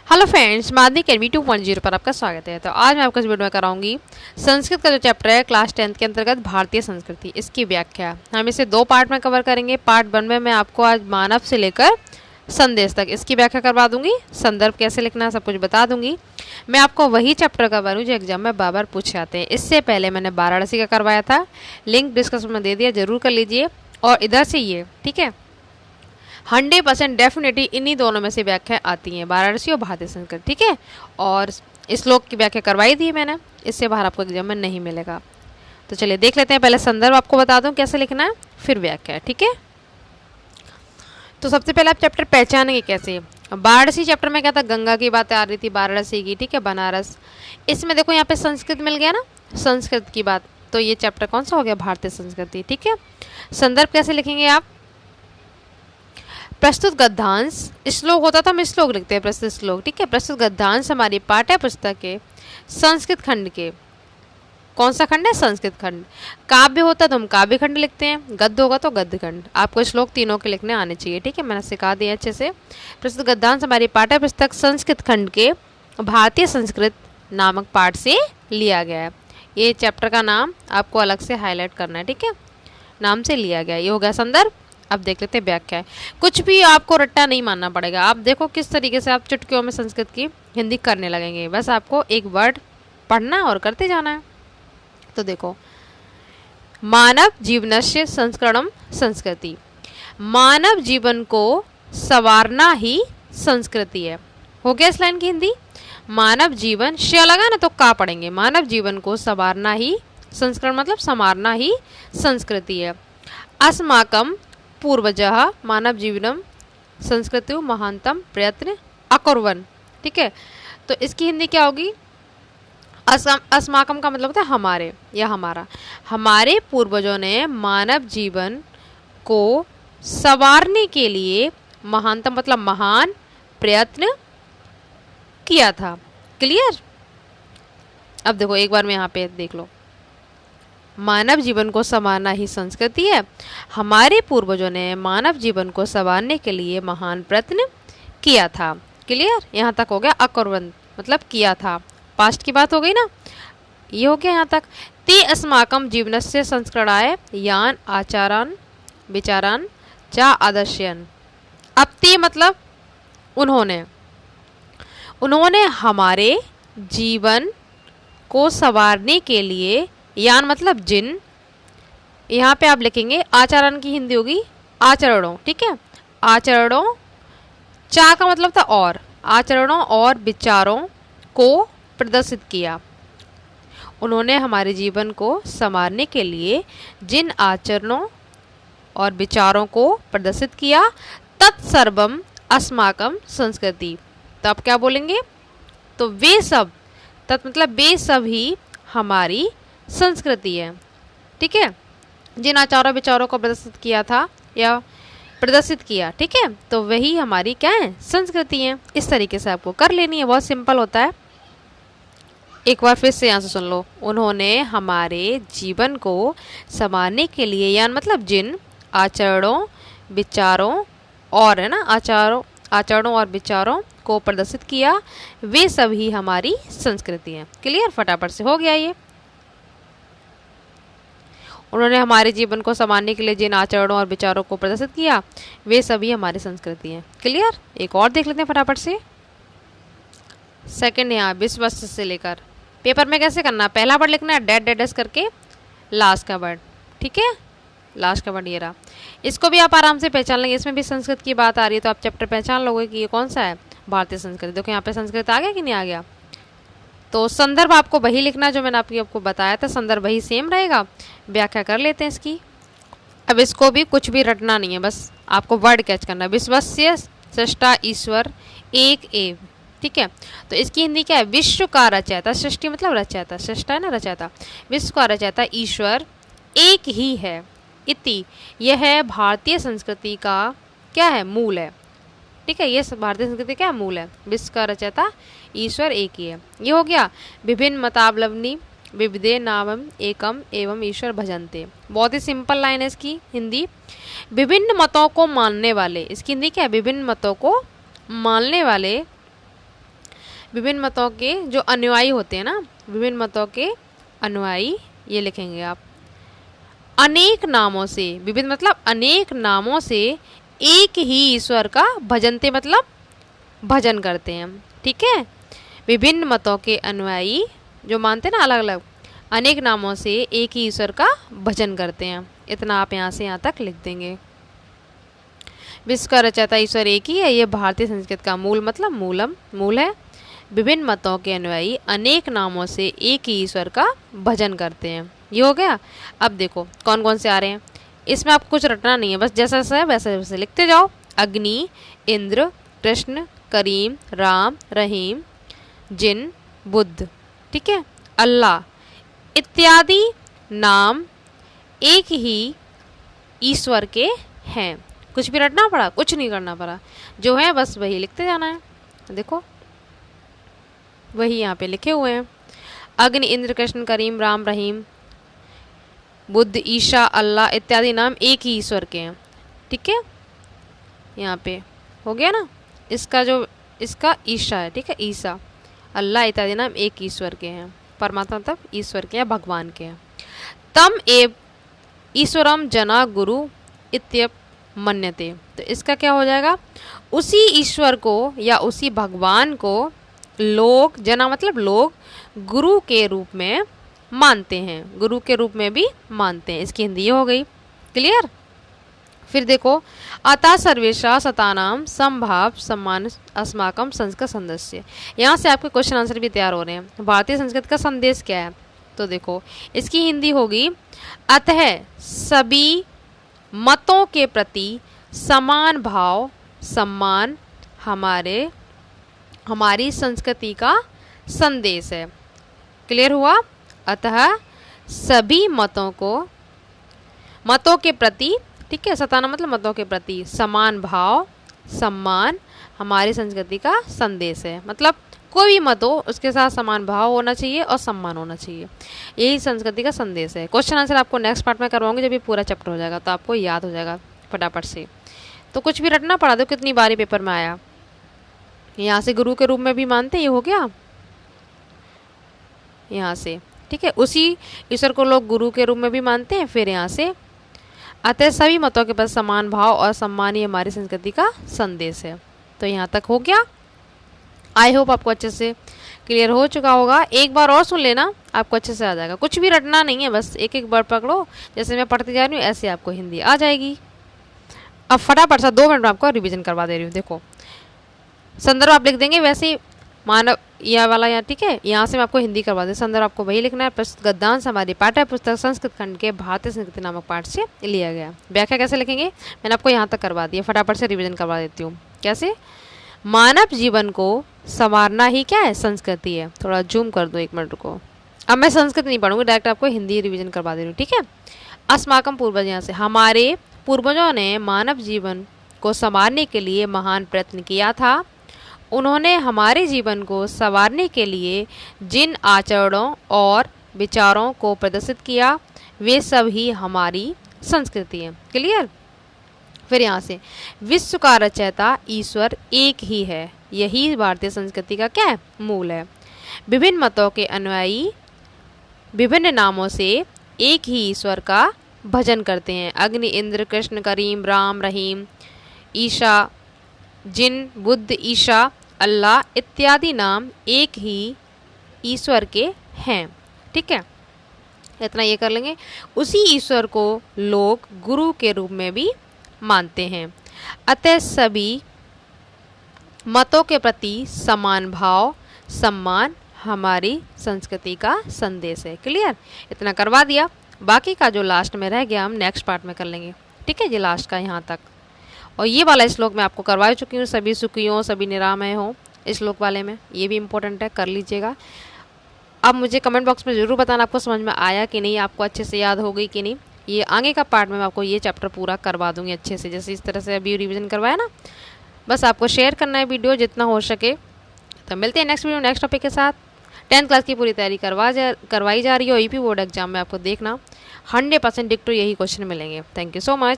Hello friends, माध्यमिक academy 2.0 पर आपका स्वागत है। तो आज मैं आपको इस वीडियो में कराऊंगी संस्कृत का जो चैप्टर है क्लास 10th के अंतर्गत भारतीय संस्कृति, इसकी व्याख्या। हम इसे दो पार्ट में कवर करेंगे। पार्ट 1 में मैं आपको आज मानव से लेकर संदेश तक इसकी व्याख्या करवा दूंगी, संदर्भ कैसे लिखना है सब कुछ बता दूंगी। मैं आपको वही चैप्टर करवा जो एग्जाम में बार बार पूछे आते हैं। इससे पहले मैंने वाराणसी का करवाया था, लिंक डिस्क्रिप्शन में दे दिया, जरूर कर लीजिए। और इधर से ये ठीक है 100% डेफिनेटली इन्हीं दोनों में से व्याख्या आती है, वाराणसी और भारतीय संस्कृत, ठीक है। और श्लोक की व्याख्या करवाई थी मैंने, इससे बाहर आपको एग्जाम में नहीं मिलेगा। तो चलिए देख लेते हैं। पहले संदर्भ आपको बता दूं कैसे लिखना है, फिर व्याख्या, ठीक है। तो सबसे पहले आप चैप्टर पहचानेंगे कैसे। वाराणसी चैप्टर में क्या था, गंगा की बातें आ रही थी, वाराणसी की, ठीक है, बनारस। इसमें देखो यहाँ पे संस्कृत मिल गया ना, संस्कृत की बात। तो ये चैप्टर कौन सा हो गया, भारतीय संस्कृति, ठीक है। संदर्भ कैसे लिखेंगे आप, प्रस्तुत गद्यांश श्लोक होता था, हम श्लोक लिखते हैं प्रस्तुत श्लोक, ठीक है। प्रस्तुत गद्यांश हमारी पाठ्य पुस्तक के संस्कृत खंड के, कौन सा खंड है, संस्कृत खंड। काव्य होता तो हम काव्य खंड लिखते हैं, गद्य होगा तो गद्य खंड। आपको श्लोक तीनों के लिखने आने चाहिए, ठीक है, मैंने सिखा दिया अच्छे से। प्रस्तुत गद्यांश हमारी पाठ्य पुस्तक संस्कृत खंड के भारतीय संस्कृत नामक पाठ से लिया गया है। ये चैप्टर का नाम आपको अलग से हाईलाइट करना है, ठीक है, नाम से लिया गया। ये हो गया संदर्भ। अब देख लेते हैं व्याख्या। कुछ भी आपको रट्टा नहीं मानना पड़ेगा। आप देखो किस तरीके से आप चुटकियों में संस्कृत की हिंदी करने लगेंगे। बस आपको एक वर्ड पढ़ना है और करते जाना है। तो देखो, मानव जीवनस्य संस्करणम संस्कृति, मानव जीवन को संवारना ही संस्कृति है। हो गया इस लाइन की हिंदी। मानव जीवन श लगा ना तो का पढ़ेंगे, मानव जीवन को संवारना ही, संस्करण मतलब संवारना ही संस्कृति है। अस्माकं पूर्वजः मानव जीवनम संस्कृति महानतम प्रयत्न अकुर्वन्, ठीक है। तो इसकी हिंदी क्या होगी, अस्माकम का मतलब होता है हमारे या हमारा। हमारे पूर्वजों ने मानव जीवन को संवारने के लिए महानतम मतलब महान प्रयत्न किया था। क्लियर। अब देखो एक बार में यहाँ पे देख लो, मानव जीवन को संवारना ही संस्कृति है। हमारे पूर्वजों ने मानव जीवन को संवारने के लिए महान प्रयत्न किया था। क्लियर। यहाँ तक हो गया। अकुर्वन् मतलब किया था, पास्ट की बात हो गई ना, ये हो गया यहाँ तक। ते अस्माकं जीवनस्य संस्करणाय यान आचारान विचारान चा आदर्शयन्। अब ते मतलब उन्होंने हमारे जीवन को संवारने के लिए, यान मतलब जिन, यहाँ पे आप लिखेंगे आचरण की हिंदी होगी आचरणों, ठीक है। आचरणों, चा का मतलब था और, आचरणों और विचारों को प्रदर्शित किया। उन्होंने हमारे जीवन को संवारने के लिए जिन आचरणों और विचारों को प्रदर्शित किया, तत्सर्वम अस्माकं संस्कृति। तो आप क्या बोलेंगे, तो वे सब, तत् मतलब वे सब ही हमारी संस्कृति है, ठीक है। जिन आचारों विचारों को प्रदर्शित किया था या प्रदर्शित किया, ठीक है, तो वही हमारी क्या है, संस्कृति है। इस तरीके से आपको कर लेनी है, बहुत सिंपल होता है। एक बार फिर से यहाँ से सुन लो। उन्होंने हमारे जीवन को संवारने के लिए, यान मतलब जिन आचरणों विचारों और, है ना, आचरणों और विचारों को प्रदर्शित किया, वे सभी हमारी संस्कृति है। क्लियर। फटाफट से हो गया ये। उन्होंने हमारे जीवन को संवारने के लिए जिन आचरणों और विचारों को प्रदर्शित किया, वे सभी हमारी संस्कृति हैं। क्लियर। एक और देख लेते हैं फटाफट से। सेकंड यहाँ विश्वस्य से लेकर, पेपर में कैसे करना, पहला वर्ड लिखना है डेड करके लास्ट का वर्ड, ठीक है, लास्ट का वर्ड ये रहा। इसको भी आप आराम से पहचान लेंगे, इसमें भी संस्कृत की बात आ रही है तो आप चैप्टर पहचान लोगे कि ये कौन सा है, भारतीय संस्कृति। देखो यहाँ पे संस्कृत आ गया कि नहीं आ गया। तो संदर्भ आपको वही लिखना जो मैंने आपको बताया था, संदर्भ वही सेम रहेगा। व्याख्या कर लेते हैं इसकी। अब इसको भी कुछ भी रटना नहीं है, बस आपको वर्ड कैच करना है। विश्वस्य सृष्टा ईश्वर एक एव, ठीक है। तो इसकी हिंदी क्या है, विश्व का रचयिता, सृष्टि मतलब रचयिता, सृष्टा है ना रचयिता, विश्व का रचयिता ईश्वर एक ही है। इति, यह है भारतीय संस्कृति का क्या है, मूल है, ठीक है। ये भारतीय संस्कृति क्या मूल है, विश्व का रचयिता ईश्वर एक ही है। ये हो गया। विभिन्न मतावलंबी विविधे नामम एकम एवं ईश्वर भजन्ते। बहुत ही सिंपल लाइन है इसकी हिंदी। विभिन्न मतों को मानने वाले, इसकी हिंदी क्या है, विभिन्न मतों को मानने वाले विभिन्न मतों के जो अनुयायी होते हैं ना, विभिन्न मतों के अनुयायी, ये लिखेंगे आप। अनेक नामों से, विभिन्न मतलब अनेक नामों से एक ही ईश्वर का भजनते मतलब भजन करते हैं। ठीक है, विभिन्न मतों के अनुयायी जो मानते हैं ना अलग अलग, अनेक नामों से एक ही ईश्वर का भजन करते हैं। इतना आप यहाँ से यहाँ तक लिख देंगे। विश्व का रचयिता ईश्वर एक ही है, ये भारतीय संस्कृत का मूल मतलब मूल है। विभिन्न मतों के अनुयायी अनेक नामों से एक ही ईश्वर का भजन करते हैं। ये हो गया। अब देखो कौन कौन से आ रहे हैं, इसमें आपको कुछ रटना नहीं है, बस जैसा जैसा है वैसे वैसे लिखते जाओ। अग्नि, इंद्र, कृष्ण, करीम, राम, रहीम, जिन, बुद्ध, ठीक है, अल्लाह इत्यादि नाम एक ही ईश्वर के हैं। कुछ भी रटना पड़ा? कुछ नहीं करना पड़ा, जो है बस वही लिखते जाना है। देखो वही यहाँ पे लिखे हुए हैं। अग्नि, इंद्र, कृष्ण, करीम, राम, रहीम, बुद्ध, ईशा, अल्लाह इत्यादि नाम एक ही ईश्वर के हैं। ठीक है, यहाँ पे हो गया ना। इसका ईशा है, ठीक है, ईसा, अल्लाह इत्यादि नाम एक ईश्वर के हैं। परमात्मा मतलब ईश्वर के हैं, भगवान के हैं। तम एव ईश्वरम जना गुरु इत्यप मन्यते, तो इसका क्या हो जाएगा? उसी ईश्वर को या उसी भगवान को लोग, जना मतलब लोग, गुरु के रूप में मानते हैं, गुरु के रूप में भी मानते हैं। इसकी हिंदी हो गई। क्लियर? फिर देखो, अतः सर्वेशा सतानाम संभाव सम्मान अस्माकम संस्कृत संदेश। यहाँ से आपके क्वेश्चन आंसर भी तैयार हो रहे हैं। भारतीय संस्कृत का संदेश क्या है? तो देखो इसकी हिंदी होगी, अतः सभी मतों के प्रति समान भाव सम्मान हमारी संस्कृति का संदेश है। क्लियर हुआ? अतः सभी मतों के प्रति, ठीक है, सताना मतलब मतों के प्रति, समान भाव सम्मान हमारी संस्कृति का संदेश है। मतलब कोई भी मत हो उसके साथ समान भाव होना चाहिए और सम्मान होना चाहिए, यही संस्कृति का संदेश है। क्वेश्चन आंसर आपको नेक्स्ट पार्ट में करवाऊंगी, जब ये पूरा चैप्टर हो जाएगा तो आपको याद हो जाएगा फटाफट से। तो कुछ भी रटना पड़ा, दो कितनी बारी पेपर में आया। यहाँ से गुरु के रूप में भी मानते, ये हो गया यहाँ से, ठीक है, उसी ईश्वर को लोग गुरु के रूप में भी मानते हैं। फिर यहाँ से अतः सभी मतों के पास समान भाव और सम्मान ही हमारी संस्कृति का संदेश है। तो यहाँ तक हो गया। आई होप आपको अच्छे से क्लियर हो चुका होगा। एक बार और सुन लेना, आपको अच्छे से आ जाएगा। कुछ भी रटना नहीं है, बस एक एक वर्ड पकड़ो, जैसे मैं पढ़ती जा रही हूँ ऐसे आपको हिंदी आ जाएगी। अब फटाफट सा 2 मिनट में आपको रिवीजन करवा दे रही हूँ। देखो संदर्भ आप लिख देंगे वैसे मानव यह वाला यहाँ, ठीक है, यहाँ से मैं आपको हिंदी करवा दूँ। संदर्भ आपको वही लिखना है। प्रस्तुत गद्यांश हमारी पाठ्य पुस्तक संस्कृत खंड के भारतीय संस्कृति नामक पाठ से लिया गया। व्याख्या कैसे लिखेंगे मैंने आपको यहाँ तक करवा दिया, फटाफट से रिवीजन करवा देती हूँ। कैसे? मानव जीवन को संवारना ही क्या है? संस्कृति है। थोड़ा जूम कर दो 1 मिनट को। अब मैं संस्कृत नहीं पढ़ूंगी, डायरेक्ट आपको हिंदी रिवीजन करवा दे रही हूँ, ठीक है। अस्माकम पूर्वज, यहाँ से हमारे पूर्वजों ने मानव जीवन को संवारने के लिए महान प्रयत्न किया था। उन्होंने हमारे जीवन को संवारने के लिए जिन आचरणों और विचारों को प्रदर्शित किया वे सब ही हमारी संस्कृति है। क्लियर? फिर यहाँ से विश्व का रचयिता ईश्वर एक ही है, यही भारतीय संस्कृति का क्या है? मूल है। विभिन्न मतों के अनुयायी विभिन्न नामों से एक ही ईश्वर का भजन करते हैं। अग्नि, इंद्र, कृष्ण, करीम, राम, रहीम, ईशा, जिन, बुद्ध, ईशा, अल्लाह इत्यादि नाम एक ही ईश्वर के हैं। ठीक है, इतना ये कर लेंगे। उसी ईश्वर को लोग गुरु के रूप में भी मानते हैं। अतः सभी मतों के प्रति समान भाव सम्मान हमारी संस्कृति का संदेश है। क्लियर? इतना करवा दिया। बाकी का जो लास्ट में रह गया हम नेक्स्ट पार्ट में कर लेंगे, ठीक है जी, लास्ट का यहाँ तक। और ये वाला श्लोक मैं आपको करवा चुकी हूँ, सभी सुखी हों सभी निरामय हों, इस श्लोक वाले में, ये भी इम्पोर्टेंट है, कर लीजिएगा। अब मुझे कमेंट बॉक्स में ज़रूर बताना आपको समझ में आया कि नहीं, आपको अच्छे से याद हो गई कि नहीं। ये आगे का पार्ट में मैं आपको ये चैप्टर पूरा करवा दूँगी अच्छे से, जैसे इस तरह से अभी रिविज़न करवाया ना। बस आपको शेयर करना है वीडियो जितना हो सके। तो मिलते हैं नेक्स्ट वीडियो नेक्स्ट टॉपिक के साथ। 10th क्लास की पूरी तैयारी करवाई जा रही है। ईपी बोर्ड एग्जाम में आपको देखना 100% डिक्टो यही क्वेश्चन मिलेंगे। Thank you so much.